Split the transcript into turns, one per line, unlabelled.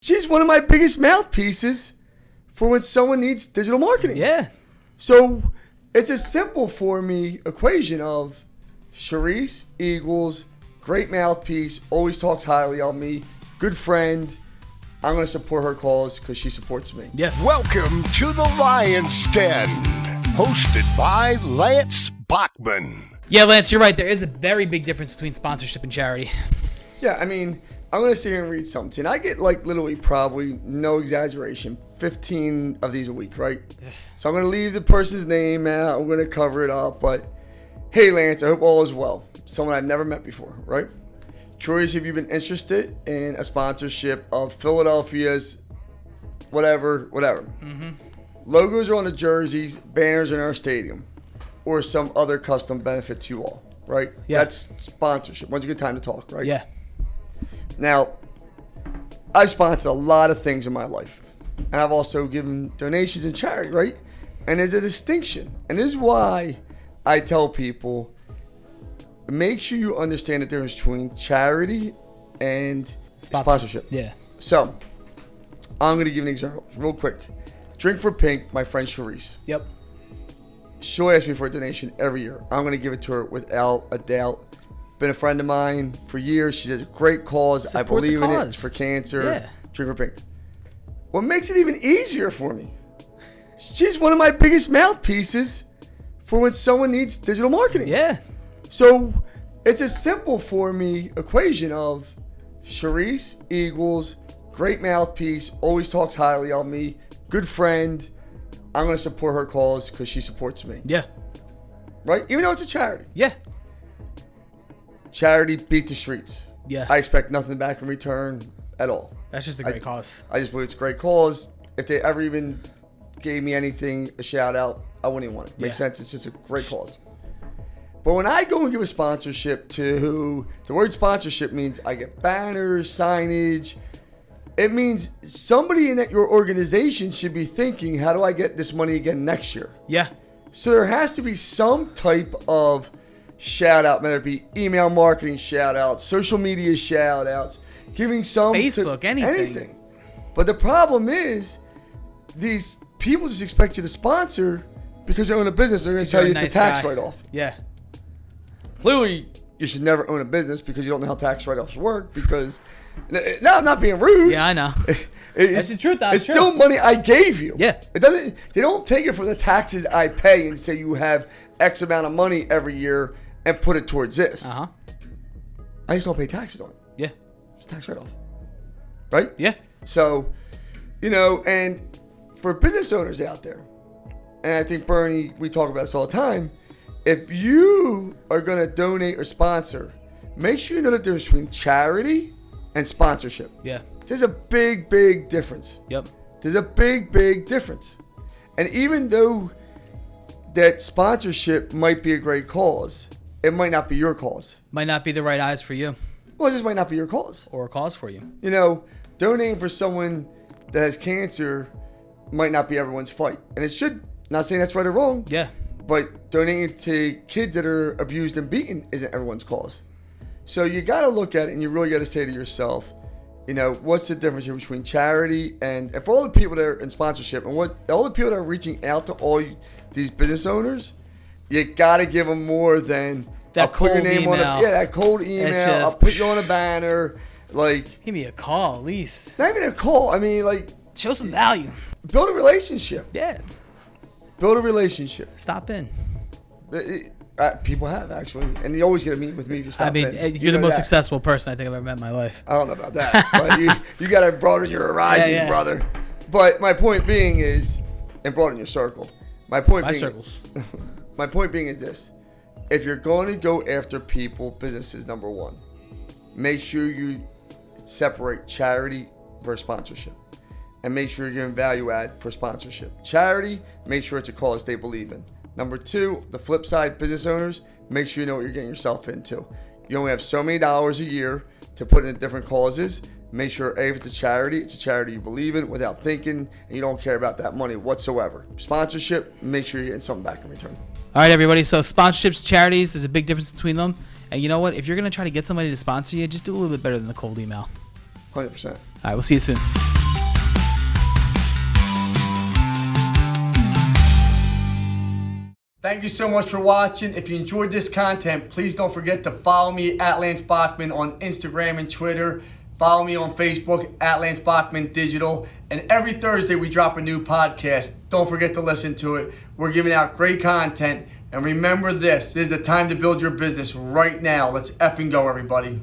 She's one of my biggest mouthpieces for when someone needs digital marketing.
Yeah.
So it's a simple for me equation of Charisse Eagles, great mouthpiece, always talks highly of me, good friend. I'm going to support her cause because she supports me.
Yeah.
Welcome to the Lion's Den, hosted by Lance Bachman.
Yeah, Lance, you're right. There is a very big difference between sponsorship and charity.
Yeah, I mean, I'm going to sit here and read something. I get like literally probably, no exaggeration, 15 of these a week, right? So I'm going to leave the person's name out. I'm going to cover it up. But hey, Lance, I hope all is well. Someone I've never met before, right? Curious if you've been interested in a sponsorship of Philadelphia's whatever. Mm-hmm. Logos are on the jerseys, banners in our stadium, or some other custom benefit to you all, right?
Yeah.
That's sponsorship. When's a good time to talk, right?
Yeah.
Now, I've sponsored a lot of things in my life, and I've also given donations in charity, right? And there's a distinction, and this is why I tell people, make sure you understand the difference between charity and sponsorship.
Yeah.
So, I'm going to give an example real quick. Drink for Pink, my friend Charisse.
Yep.
She'll ask me for a donation every year. I'm going to give it to her without a doubt. Been a friend of mine for years. She does a great cause. I believe in it. It's for cancer.
Yeah.
Drink for Pink. What makes it even easier for me, she's one of my biggest mouthpieces for when someone needs digital marketing.
Yeah.
So it's a simple for me equation of Charisse Eagles, great mouthpiece, always talks highly of me, good friend. I'm going to support her cause because she supports me.
Yeah.
Right? Even though it's a charity.
Yeah.
Charity beat the streets.
Yeah.
I expect nothing back in return at all.
That's just a great cause.
I just believe it's a great cause. If they ever even gave me anything, a shout out, I wouldn't even want it. Makes sense. It's just a great cause. But when I go and give a sponsorship to, the word sponsorship means I get banners, signage. It means somebody in your organization should be thinking, how do I get this money again next year?
Yeah.
So there has to be some type of shout out, whether it be email marketing shout outs, social media shout outs, giving some
Facebook, anything.
But the problem is, these people just expect you to sponsor because they own a business. They're going to tell you it's a tax write-off.
Yeah.
Clearly, you should never own a business because you don't know how tax write-offs work. Because, no, I'm not being rude.
Yeah, I know. That's the truth.
It's still money I gave you.
Yeah.
It doesn't. They don't take it from the taxes I pay and say you have X amount of money every year and put it towards this.
Uh-huh.
I just don't pay taxes on it.
Yeah.
It's a tax write-off. Right?
Yeah.
So, and for business owners out there, and I think, Bernie, we talk about this all the time, if you are going to donate or sponsor, make sure you know the difference between charity and sponsorship.
Yeah.
There's a big, big difference.
Yep.
There's a big, big difference. And even though that sponsorship might be a great cause, it might not be your cause.
Might not be the right eyes for you.
Well, it just might not be your cause.
Or a cause for you.
Donating for someone that has cancer might not be everyone's fight. And it should. Not saying that's right or wrong.
Yeah.
But donating to kids that are abused and beaten isn't everyone's cause. So you got to look at it and you really got to say to yourself, what's the difference here between charity and for all the people that are in sponsorship and all the people that are reaching out to all these business owners, you got to give them more than
that
I'll put your name
email.
on that cold email. I'll put you on a banner.
Give me a call at least.
Not even a call. I mean,
show some value.
Build a relationship.
Yeah.
Build a relationship.
Stop in.
People have, actually. And you always get to meet with me if you stop in.
You're the most successful person I think I've ever met in my life.
I don't know about that. But you got to broaden your horizons, brother. But my point being is, and broaden your circle. My point being is this. If you're going to go after people, businesses, number one, make sure you separate charity versus sponsorship. And make sure you're giving value add for sponsorship. Charity, make sure it's a cause they believe in. Number two, the flip side, business owners, make sure you know what you're getting yourself into. You only have so many dollars a year to put into different causes. Make sure, if it's a charity you believe in without thinking, and you don't care about that money whatsoever. Sponsorship, make sure you're getting something back in return.
All right, everybody. So sponsorships, charities, there's a big difference between them. And you know what? If you're going to try to get somebody to sponsor you, just do a little bit better than the cold email.
100%.
All right, we'll see you soon.
Thank you so much for watching. If you enjoyed this content, please don't forget to follow me at Lance Bachman on Instagram and Twitter. Follow me on Facebook at Lance Bachman Digital. And every Thursday we drop a new podcast. Don't forget to listen to it. We're giving out great content. And remember this is the time to build your business right now. Let's effing go, everybody.